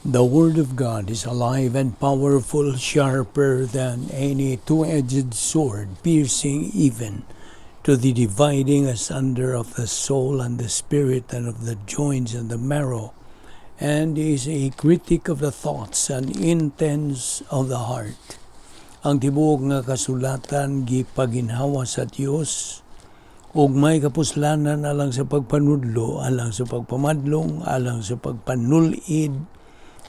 The Word of God is alive and powerful, sharper than any two-edged sword, piercing even to the dividing asunder of the soul and the spirit and of the joints and the marrow, and is a critic of the thoughts and intents of the heart. Ang tibuok nga kasulatan gipaginhawa sa Dios, ug may kapuslanan alang sa pagpanudlo, alang sa pagpamadlong, alang sa pagpanulid,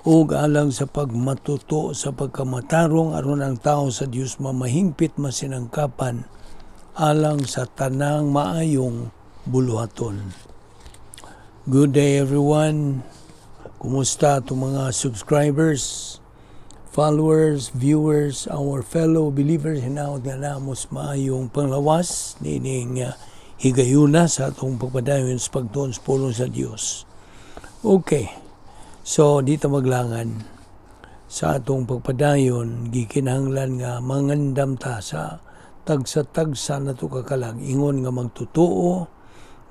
ug alang sa pagmatuto sa pagkamatarong aron ang tao sa Dios mamahingpit masinangkapan alang sa tanang maayong buluhaton. Good day everyone. Kumusta itong mga subscribers, followers, viewers, our fellow believers, hinaot nga namos maayong panglawas nining higayuna sa atong pagpadayon sa pagtuon sa pulong sa Dios. Okay, so dito maglangan sa atong pagpadayon, gikinahanglan nga mangandam ta sa tagsa-tagsa na ito kakalag. Ingon nga magtutuo,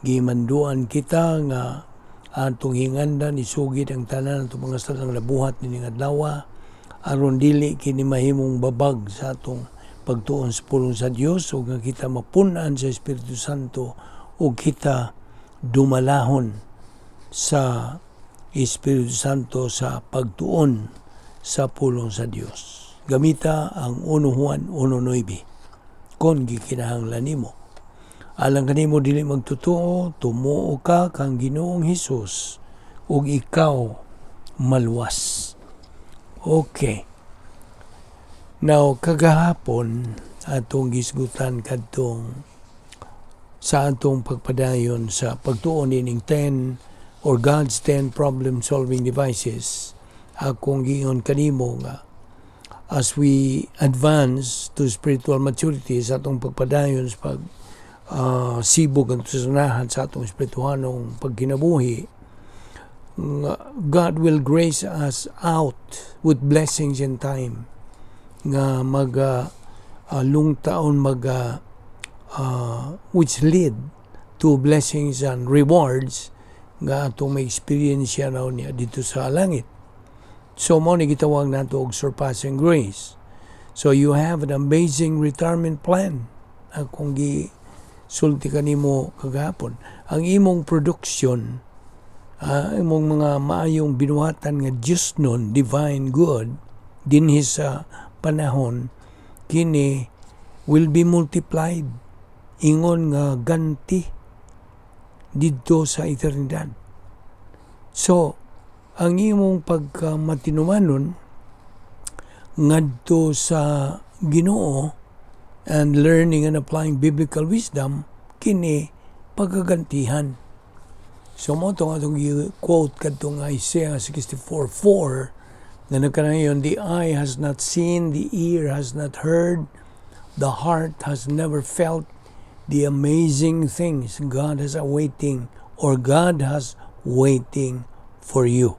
gimanduan kita nga atong hingandan isugid ang tanan atong mga salang nabuhat nining adlaw aron dili kini mahimong babag sa atong pagtuon sa pulong sa Dios ug nga kita mapun-an sa Espiritu Santo ug kita dumalahon sa Espiritu Santo sa pagtuon sa pulong sa Dios. Gamita ang 1 Juan 1:9 kon gikinahanglan nimo. Alang kanimo dili magtutuo, tumuo ka kang Ginoong Hesus ug ikaw maluwas. Okay. Now, kagahapon atong gisgutan kadtong sa atong pagpadayon sa pagtuon ining 10 or God's 10 problem-solving devices. Akong giingon kanimo nga as we advance to spiritual maturity sa atong pagpadayon sa sibog ang susunahan sa atong espirituhanong pagkinabuhi, God will grace us out with blessings in time nga lungtaon which lead to blessings and rewards nga atong may experience niya dito sa langit. So mo ni gitawag nato og surpassing grace. So you have an amazing retirement plan. Akong sulti kanimo kagahapon, ang imong production, imong mga maayong binuhatan nga Diyos nun, divine good, dinhi sa panahon, kini will be multiplied. Ingon nga ganti didto sa eternidad. So, ang imong pagkamatinumanon ngadto sa Ginoo and learning and applying biblical wisdom, kini pagagantihan. So mo itong atong quote kadtong Isaiah 64:4 na nagkanayon, the eye has not seen, the ear has not heard, the heart has never felt the amazing things God has awaiting or God has waiting for you.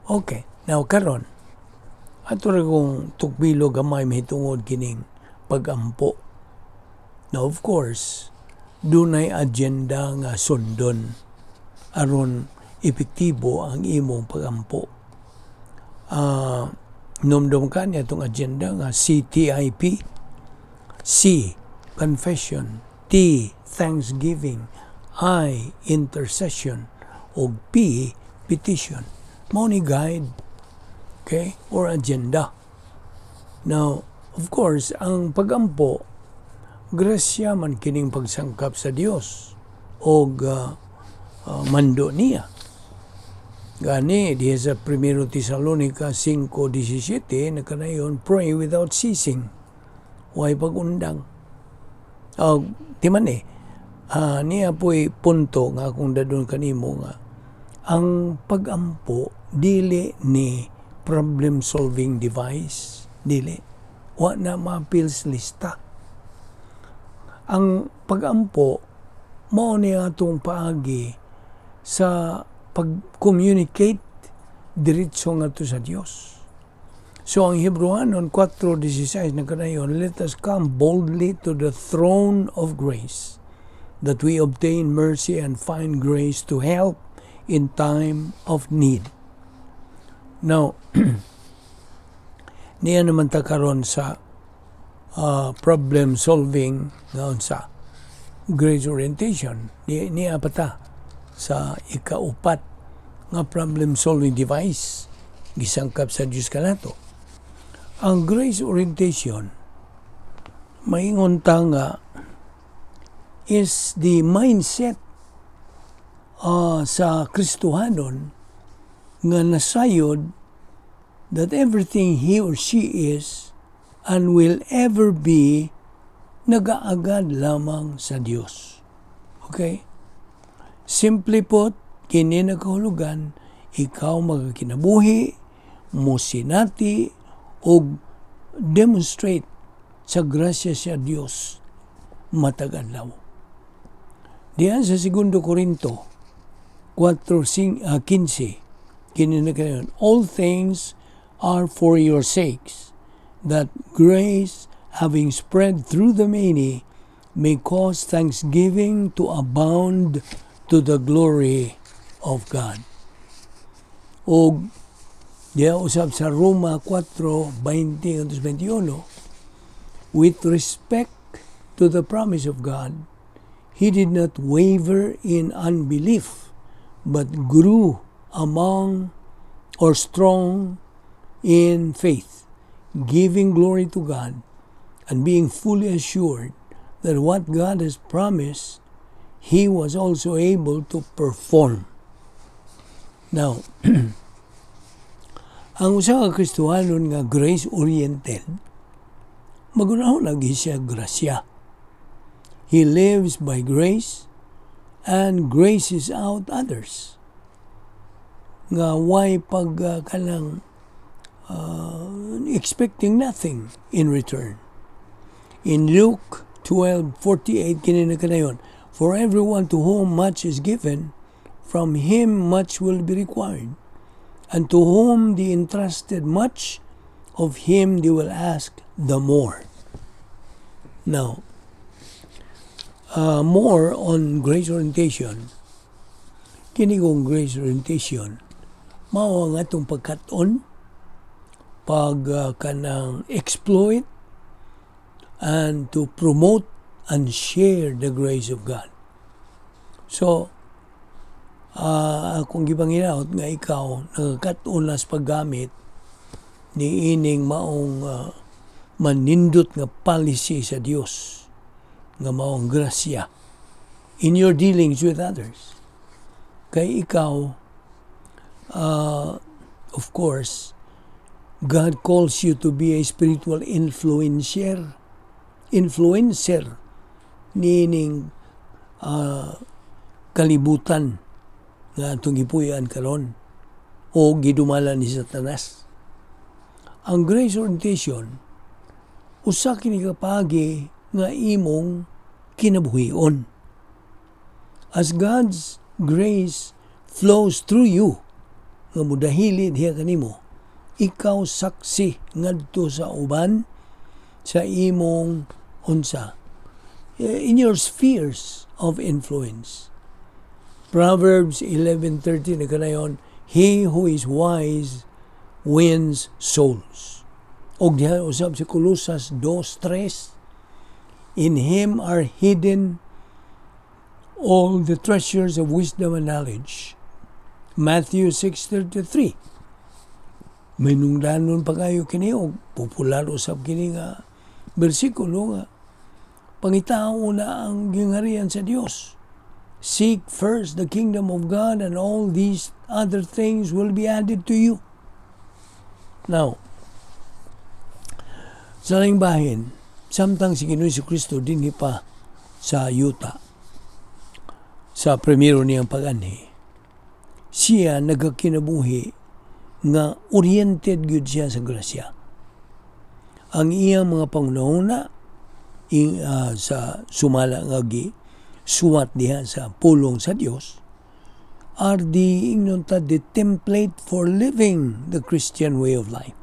Okay, now karon ato ra kong tukbilo gamay mahitungod kining pagampo. Now of course, dunay agenda nga sundon aron epektibo ang imong pagampo. Nomdom ka niya itong agenda nga CTIP. C, confession. T, thanksgiving. I, intercession. O P, petition. Mao ni guide, okay, or agenda. Now, of course, ang pagampo, grasya man kining pagsangkap sa Dios o mando niya. Gani, diya sa 1 Tesalonica 5:17, nakanayon, pray without ceasing. Huwag pag-undang. Di man niya po'y punto nga akong dadon kanimo nga, ang pagampo, dili ni problem-solving device, dili. Wa na ma-pills lista. Ang pagampo, mao ni atong paagi sa pag-communicate diretso nga to sa Dios. So ang Hebrewanon 4:16 na kanayon, let us come boldly to the throne of grace, that we obtain mercy and find grace to help in time of need. Now, niya naman ta karon sa problem solving ngayon sa grace orientation. Niya pa ta sa ikaupat nga problem solving device gisangkap sa Diyos kanato. Ang grace orientation maingon ta nga is the mindset sa Kristohanon nga nasayod that everything he or she is and will ever be nagaagad lamang sa Dios. Okay? Simply put, kini nagahulugan, ikaw magkinabuhi, musinati, o demonstrate sa grasya sa Dios matag-adlaw. Diyan sa 2 Korinto 4:15, kini nagahulugan, all things are for your sakes, that grace, having spread through the many, may cause thanksgiving to abound to the glory of God. O diya usab sa Roma 4:20-21, with respect to the promise of God, he did not waver in unbelief, but grew among or strong in faith, giving glory to God, and being fully assured that what God has promised, he was also able to perform. Now, ang usa ka Kristohanon nga grace-oriented, magunahon lagi siya grasya. He lives by grace and graces out others. Nga why kanang expecting nothing in return. In Luke 12:48, kini na kanayon, for everyone to whom much is given, from him much will be required. And to whom they entrusted much, of him they will ask the more. Now, more on grace orientation. Kini kong grace orientation, mao ang atong pagkat-on, kanang exploit, and to promote and share the grace of God. So, akong gipanginaot nga ikaw nagkat-on las paggamit ni ining maong manindot nga policy sa Dios nga maong grasya in your dealings with others. Kay ikaw, of course, God calls you to be a spiritual influencer nining kalibutan nga atong gipuy-an karon o gidumala ni Satanas. Ang grace orientation usa kini ka paagi nga imong kinabuhion. As God's grace flows through you, nga mudahili diha kanimo, ikaw saksi ngadto sa uban sa imong unsa in your spheres of influence. Proverbs 11:13 na kanayon, he who is wise wins souls. Og diha usab si Colossus 2:3, in him are hidden all the treasures of wisdom and knowledge. Matthew 6:33, may nungdanon pa kayo kini og popular usab kini nga bersikulo nga pangitao na ang gingharian sa Dios. Seek first the kingdom of God, and all these other things will be added to you. Now, sa laing bahin, samtang si Ginoong Jesucristo dinhi pa sa yuta, sa primero niyang pag-anhi, siya nagakinabuhi nga oriented gyud siya sa grasya. Ang iyang mga pangunahuna sa sumala nga suwat diha sa pulong sa Dios are the template for living the Christian way of life.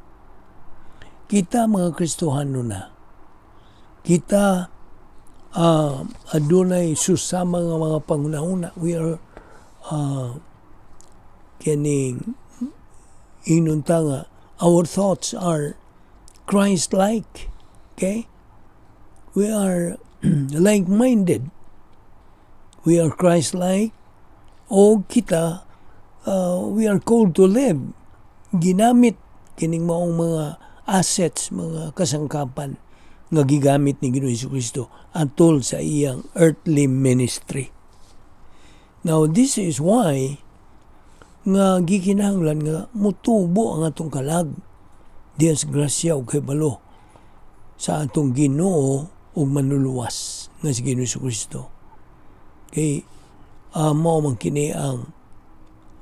Kita mga Kristohano na, kita adunay susama nga mga pangunahuna. We are Inunta nga, our thoughts are Christ-like. Okay? We are like-minded. We are Christ-like. O kita, we are called to live. Ginamit kining maong mga assets, mga kasangkapan nga gigamit ni Ginoong Jesucristo atol sa iyang earthly ministry. Now, this is why nga gikinahanglan nga mutubo ang atong kalag diyan sa grasya ug kahibalo sa atong Ginoo ug manluluwas nga si Ginoong Jesucristo. Okay, mao man kini ang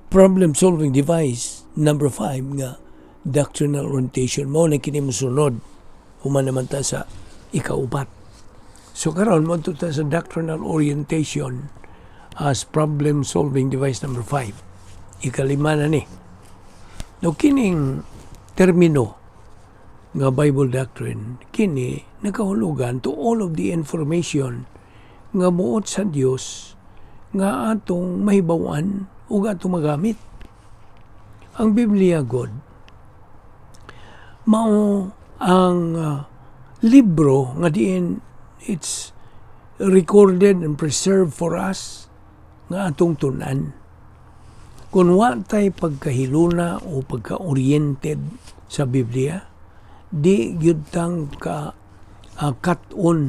problem-solving device number 5 nga doctrinal orientation. Mao na kini mosunod human naman ta sa ikaupat. So karon mo ta sa doctrinal orientation as problem-solving device number 5. Ikalima na ni. No, kining termino nga Bible doctrine, kini nakahulugan to all of the information nga buot sa Dios nga atong mahibawan ug atong magamit. Ang Biblia, God, mao ang libro nga diin it's recorded and preserved for us nga atong tun-an. Kung wa tay pagkahiluna o pagka-oriented sa Biblia, di gyud tang kat-on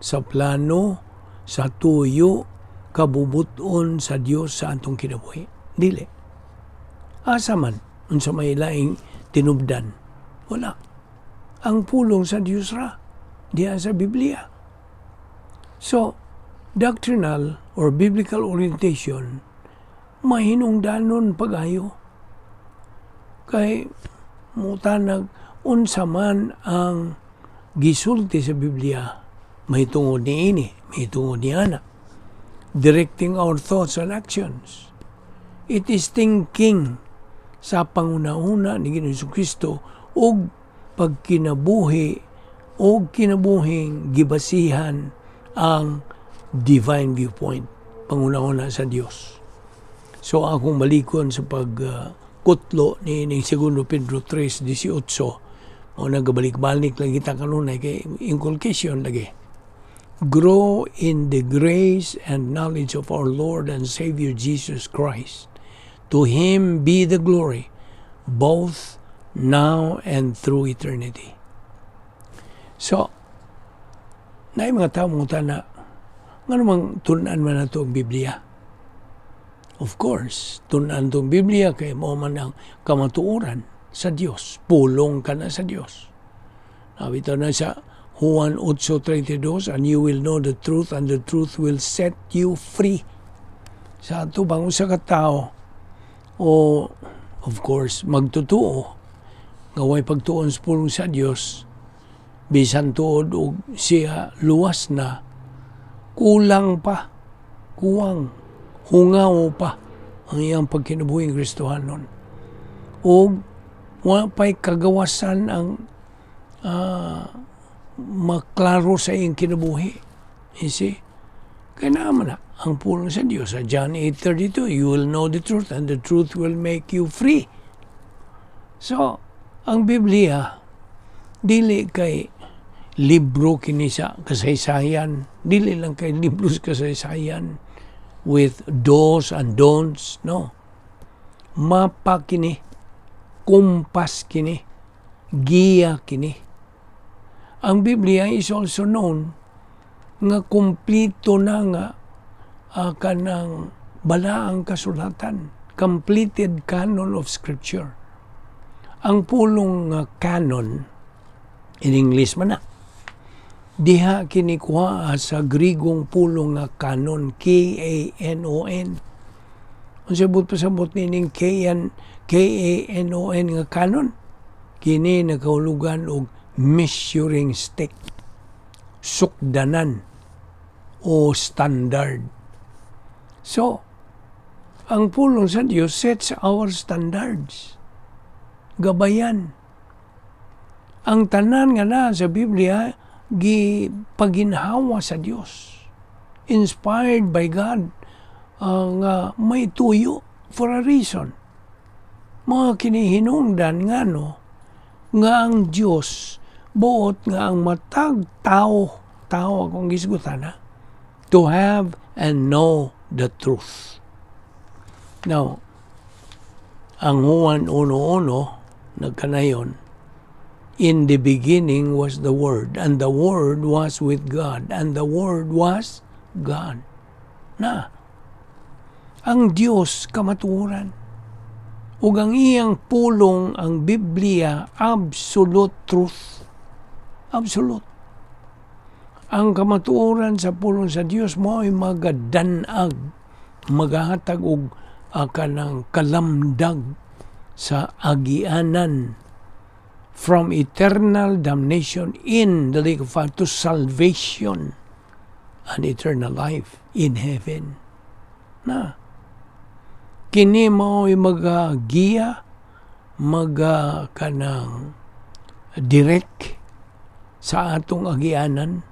sa plano, sa tuyo, kabubuton sa Dios sa atong kinabuhi. Dili. Asa man, unsa may laing tinubdan. Wala. Ang pulong sa Dios ra, diya sa Biblia. So, doctrinal or biblical orientation, mahinungdanon pag-ayo. Kay mutanag, unsa man ang gisulti sa Biblia, mahitungod ni ini, mahitungod ni ana. Directing our thoughts and actions. It is thinking sa panguna-una ni Ginoong Jesucristo o pagkinabuhi o kinabuhing gibasihan ang divine viewpoint, panguna-una sa Dios. So akong balikon sa pagkutlo ni 2 Pedro 3:18, o nagabalik-balik lang kita kanunay kay inculcation lagi. Grow in the grace and knowledge of our Lord and Savior Jesus Christ. To Him be the glory, both now and through eternity. So, na mga tao mong tana, nga namang tunan man na ito ang Biblia. Of course, tunan ito ang Biblia kay mo man ang kamatuoran sa Diyos. Pulong ka na sa Diyos. Nabito na sa Juan 8:32, and you will know the truth, and the truth will set you free. Sa ito bang usa ka tao, o of course, magtutuo, ngaway pagtuon sa pulong sa Diyos, bisan tuod o siya luwas na, kulang pa, hungaw pa ang iyang pagkinabuhing Kristohanon. O wala pa'y kagawasan ang maklaro sa iyong kinabuhi. You see? Kaya naman na, ang pulong sa Diyos. Sa John 8:32, you will know the truth and the truth will make you free. So, ang Biblia, dili kay libro kini sa kasaysayan. Dili lang kay libro sa kasaysayan with do's and don'ts. No. Mapa kini, kumpas kini, giya kini. Ang Biblia is also known nga kumplito na nga kanang balaang kasulatan, completed canon of Scripture. Ang pulong canon, in English man na, diha kinikuha sa Grigong pulong nga canon, K-A-N-O-N. Kung sabot nining K-A-N-O-N nga canon, kini nakahulugan og measuring stick, sukdanan, o standard. So, ang pulong sa Diyos sets our standards. Gabayan. Ang tanan nga na sa Biblia, paginhawa sa Diyos. Inspired by God, nga may tuyo for a reason. Mga kinihinungdan nga no, nga ang Diyos, buot nga ang matag tao akong gisgutan na, to have and know the truth. Now, ang Juan 1:1, nagkanayon, in the beginning was the Word, and the Word was with God, and the Word was God. Na, ang Diyos kamatuoran. Ug ang iyang pulong, ang Biblia, absolute truth. Absolute. Ang kamatuoran sa pulong sa Diyos mo ay magadanag, magahatag og kanang kalamdag sa agianan from eternal damnation in the lake of fire to salvation and eternal life in heaven. Na, kini mo ay magagiya, kanang direct sa atong agianan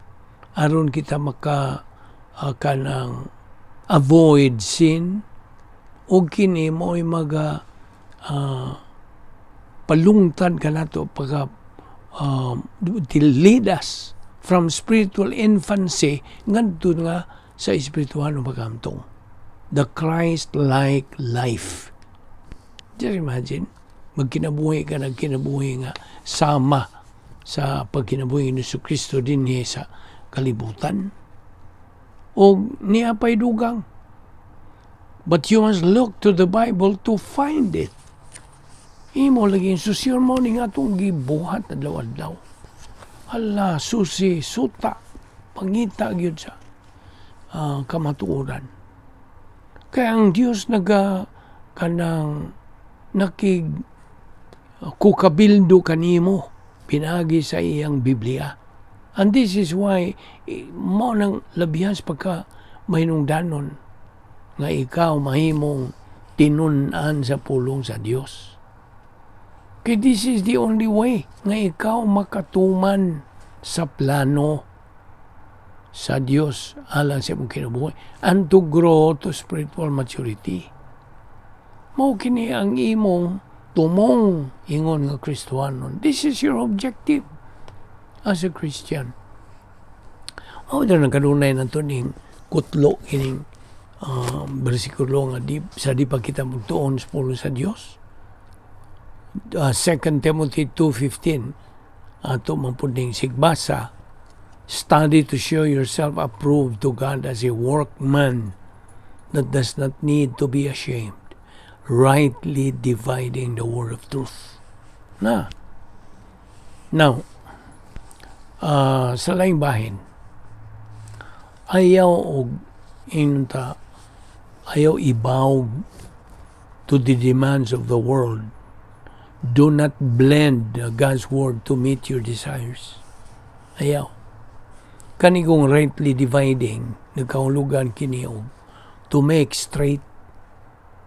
aron kita maka kanang avoid sin, o kini mo ay palungtad ka nato pagka to lead us from spiritual infancy ngadto nga sa espiritual na pagkamtong. The Christ-like life. Just imagine, magkinabuhi ka, nagkinabuhi nga sama sa pagkinabuhi ni Kristo din sa kalibutan. O niya pa'y dugang. But you must look to the Bible to find it. Imo lagi susyon mo ni nga itong gibuhat na daw. Hala, susi, suta, pangita yun sa kamatuoran. Kaya ang Diyos kanang kukabildo kanimo pinagi sa iyang Biblia. And this is why mo nang labihas pagka mahinungdanon nga ikaw mahimong tinunan sa pulong sa Diyos. Kaya this is the only way nga ikaw makatuman sa plano sa Diyos alang sa mong kinabuhi and to grow to spiritual maturity. Mao kini ang imong tumong ingon nga Kristohanon. This is your objective as a Christian. Mao na kanunay nato ning kutlo kining bersikulo nga sa di pa kita magtuon sa pulong sa Diyos. 2 Timothy 2:15 ato man pud ning sigbasa. Study to show yourself approved to God as a workman that does not need to be ashamed, rightly dividing the word of truth. Now, sa laing bahin, ayaw ibawg to the demands of the world. Do not blend God's word to meet your desires. Ayaw. Kanigong rightly dividing, nagkahulugan kini to make straight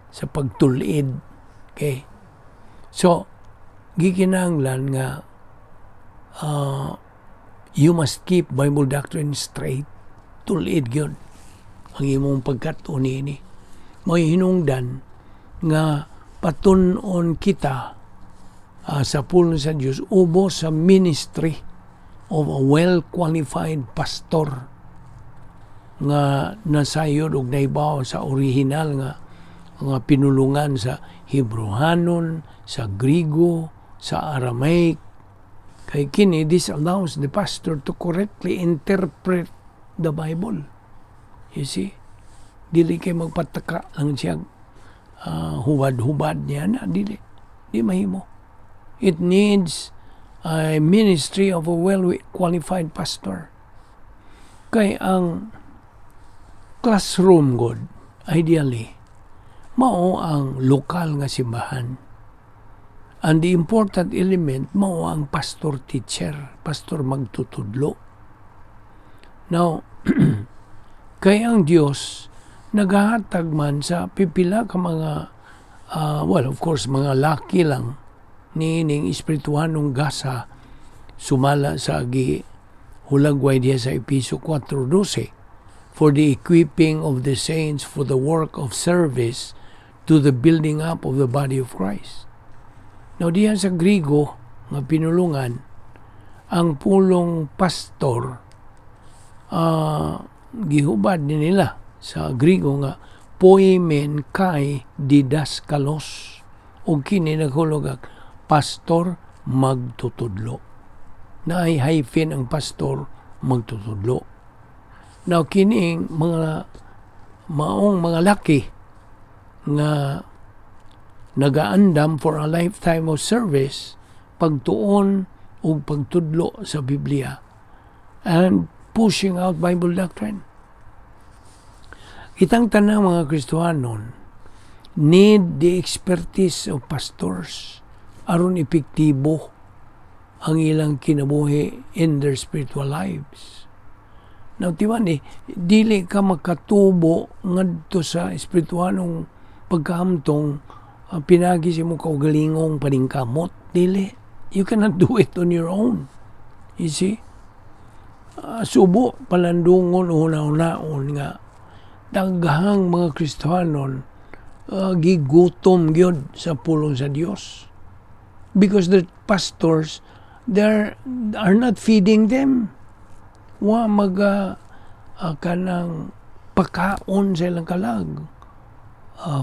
sa pagtulid. Okay? So, gikinahanglan nga you must keep Bible doctrine straight. Tulid yun. Ang imong pagkatuon ini. May hinungdan nga patunon kita sa pulong sa Diyos ubo sa ministry of a well-qualified pastor nga nasayod og naibaw sa original nga pinulungan sa Hebrehanon, sa Griego, sa Aramaic. Kay kini, this allows the pastor to correctly interpret the Bible. You see? Dili kay magpataka lang siya hubad-hubad niya na. Dili mahimo. It needs a ministry of a well-qualified pastor. Kay ang classroom god, ideally, mao ang lokal nga simbahan. And the important element, mao ang pastor-teacher, pastor magtutudlo. Now, kay ang Diyos, naghahatag man sa pipila ka mga, well, of course, mga laki lang, nining espirituhanong gasa sumala sa hulagway diya sa Episo 4:12 for the equipping of the saints for the work of service to the building up of the body of Christ. Now diha sa Griego nga pinulungan, ang pulong pastor gihubad din nila sa Griego nga poimen kai didaskalos, o kini naghulog pastor magtutudlo. Naay hyphen ang pastor magtutudlo. Now kining mga maong mga laki nga nagaandam for a lifetime of service, pagtuon o pagtudlo sa Biblia and pushing out Bible doctrine. Itang tanang mga Kristohanon need the expertise of pastors aron epektibo ang ilang kinabuhi in their spiritual lives. Now, tiwan dili ka makatubo ngadto sa espiritualong pagkahamtong pinagi si mo kaugalingong paningkamot. Dili. You cannot do it on your own. You see? Subo palandungon una-unaon nga daghang mga Kristohanon gigutom gyud sa pulong sa Dios, because the pastors are not feeding them. Wa kanang pagkaon sa ilang kalag,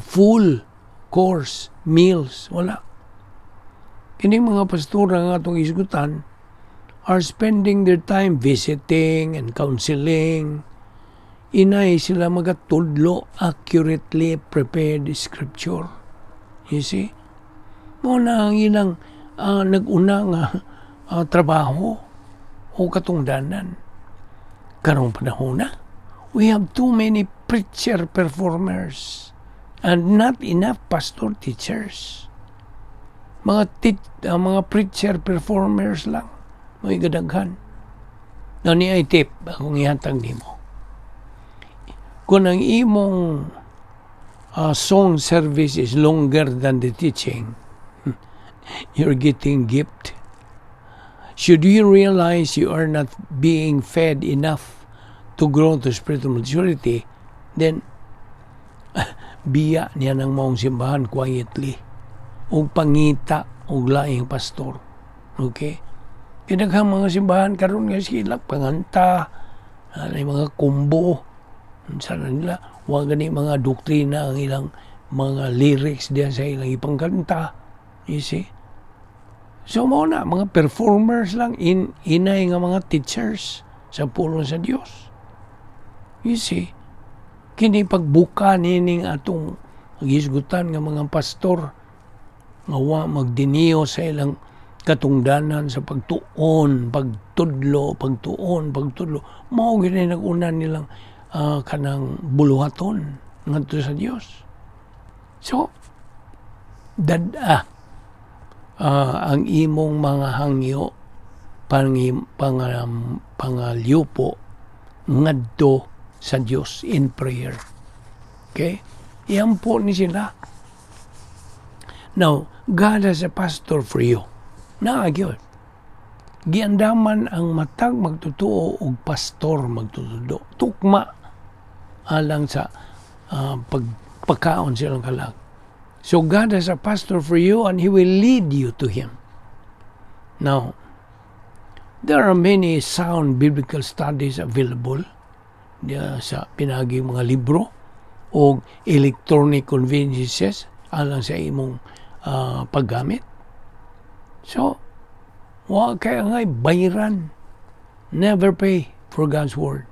full course meals, wala. Kini mga pastora nga atong isgutan are spending their time visiting and counseling. Inay sila magatudlo accurately prepared scripture. You see? Mo na ang ilang nag-una nga trabaho o katungdanan. Karong panahon na, we have too many preacher performers and not enough pastor teachers. Mga preacher performers lang, may gadaghan. Now ni ay tip akong ihatag nimo. Kung ang imong song service is longer than the teaching, you're getting gift. Should you realize you are not being fed enough to grow to spiritual maturity, then biya niya ng maong simbahan quietly o pangita o laing pastor. Okay? Kinaghang mga simbahan karon nga sila panganta, mga kumbo, sana nila, huwag gani mga doktrina ang ilang mga lyrics diyan sa ilang ipangkanta. You see? So mo na, mga performers lang, inay nga mga teachers sa pulong sa Dios. You see? Kini pagbuka nining atong gisgutan nga mga pastor nga wa magdiniyo sa ilang katungdanan sa pagtuon, pagtudlo. Mao gid nag-una nilang kanang buluhaton ngadto sa Dios. So ang imong mga hangyo pangalyupo ngadto sa Dios in prayer. Okay? Iyan po ni sila. Now, God has a pastor for you. Naagyon. Giandaman ang matag magtutuo og pastor magtutudo. Tukma alang sa pagkaon silang kalag. So God has a pastor for you and He will lead you to Him. Now, there are many sound biblical studies available sa pinagi mga libro o electronic conveniences alang sa imong paggamit. So, wag kaya ngay bayaran. Never pay for God's Word.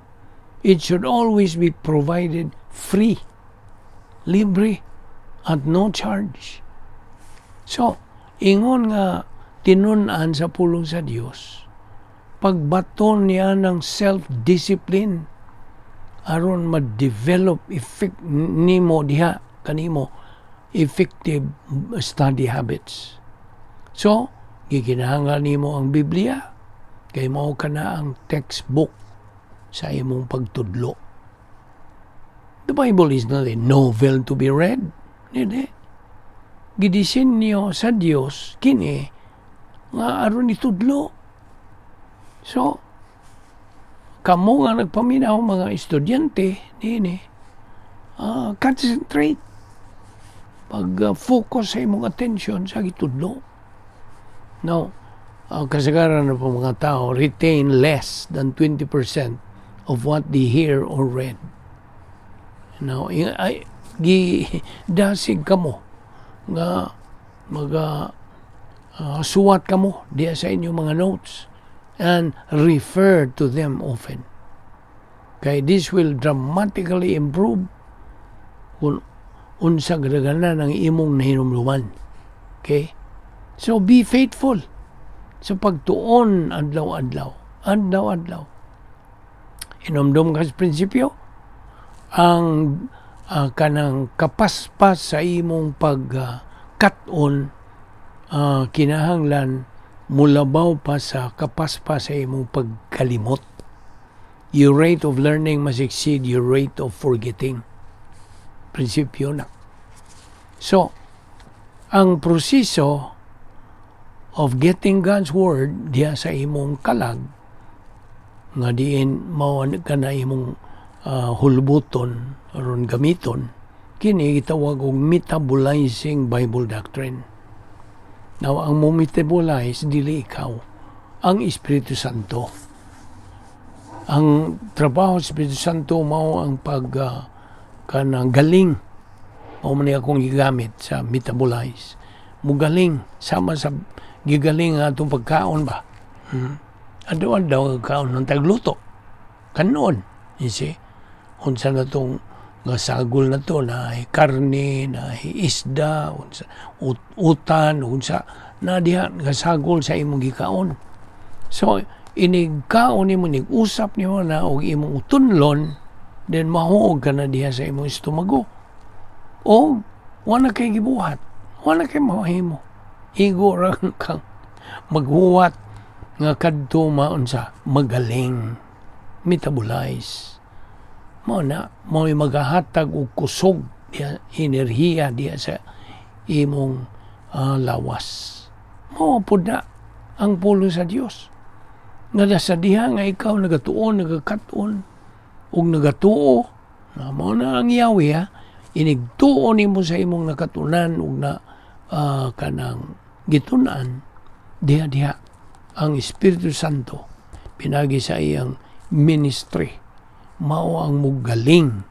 It should always be provided free, libre, at no charge. So, ingon nga tinunan sa pulong sa Dios, pagbaton niya ng self-discipline aron ma-develop nimo diha kanimo effective study habits. So, gikinahanglan nimo ang Biblia kay mao kana ang textbook sa imong pagtudlo. The Bible is not a novel to be read. Hindi. Gidisenyo sa Dios kini nga aron itudlo. So, kamo nga nagpaminaw mga estudyante nini, concentrate. Pag-focus sa imong attention sa gitudlo. Now, ang kasagaran ng mga tao retain less than 20% of what they hear or read. Now, dasig ka mo nga suwat ka mo diya sa inyong mga notes and refer to them often. Kaya this will dramatically improve kung unsa gadagan ng imong nahinumluman. Okay? So be faithful sa pagtuon adlaw-adlaw. Inomdom ka sa prinsipyo, ang kanang kapaspas sa imong pagkat-on kinahanglan mulabaw pa sa kapaspas sa imong pagkalimot. Your rate of learning must exceed your rate of forgetting. Prinsipyo na. So, ang proseso of getting God's Word diya sa imong kalag, nga diin mao ka na imong hulbuton aron gamiton, kini gitawag og metabolizing Bible doctrine. Now, ang mo metabolize, dili ikaw, ang Espiritu Santo. Ang trabaho sa Espiritu Santo mao ang kanang galing o man akong gigamit sa metabolize. Mugaling sama sa gigaling nga atong pagkaon ba. Adaw kaon ng tagluto. Kanon, you see. Unsa na tong nga sagol na to na ay karne, na ay isda, unsa utan, unsa na diha nga sagol sa imong gikaon. So inigkaon nimo, nig-usap nimo na og imong utunlon, then mahuog ka na diha sa imong estomago. O wala kay gibuhat, wala kay mahimo. Igo ra kang maghuwat nga kadto maunsa magaling, metabolize. Mao magahatag og kusog diha, enerhiya diha sa imong lawas. Mao pud na ang pulo sa Dios. Nga sa diha nga ikaw nagatuon, nagakaton, o nagatuo, na mo na ang Yahweh, inigtuo nimo sa imong nakatunan o na kanang gitunan, diha ang Espiritu Santo, pinagi sa iyang ministry, mao ang mugaling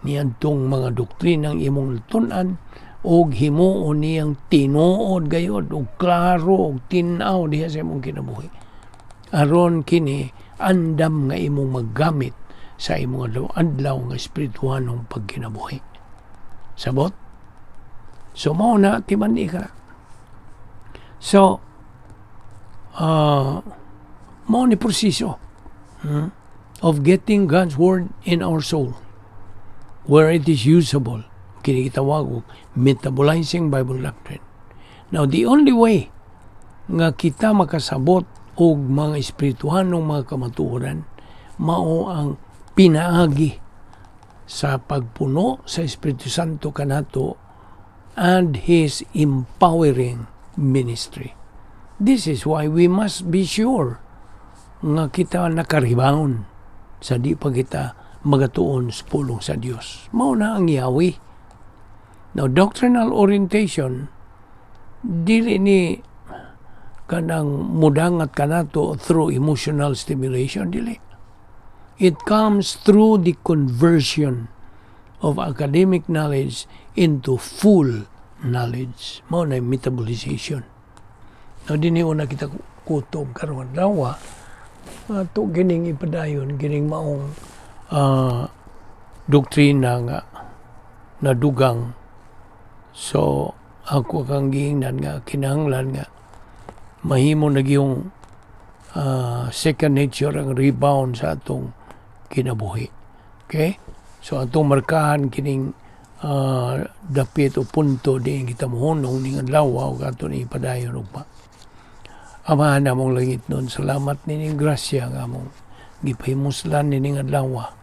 niyadtong mga doktrinang imong tunan, o himuon niyang tinuod gayod, o klaro, o tinaw diha sa imong kinabuhi. Aron kini andam nga imong maggamit sa imong adlaw nga espirituhanong pagkinabuhi. Sabot? So mao na timan-i ka. So mao ni proseso of getting God's Word in our soul where it is usable. Kini gitawag og metabolizing Bible doctrine. Now the only way nga kita makasabot og mga espirituhanong mga kamatuoran mao ang pinaagi sa pagpuno sa Espiritu Santo kanato and His empowering ministry. This is why we must be sure nga kita nakarebound sa di pa kita magatuon sa pulong sa Dios. Mao na ang Yahweh. Now, doctrinal orientation dili ni kanang mudangat kanato through emotional stimulation, dili. It comes through the conversion of academic knowledge into full knowledge. Mao na metabolization. Now, diniho na kita kutob karon dawa ato gining ipadayon gining maong doktrina nga nadugang. So ako kang giingnan nga kinahanglan nga mahimo na yung second nature ang rebound sa atong kinabuhi. Okay? So atong markahan kining dapit o punto di kita mohonong ning adlaw o ato ni padayon ugma. Amahan namong langit nun, salamat nining grasya nga mong gipahimuslan nining adlaw.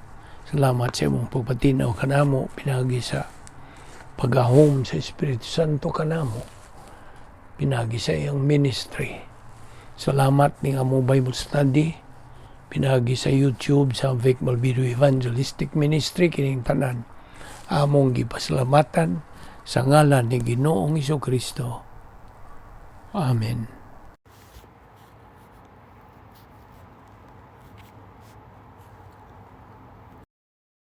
Salamat sa imong pagpatinaw kanamo pinagi sa pagahom sa Espiritu Santo kanamo, pinagi sa iyang ministry. Salamat ning among Bible study, pinagi sa YouTube sa Balbido Evangelistic Ministry, kining tanan among gipasalamatan sa ngalan ni Ginoong Hesukristo. Amen.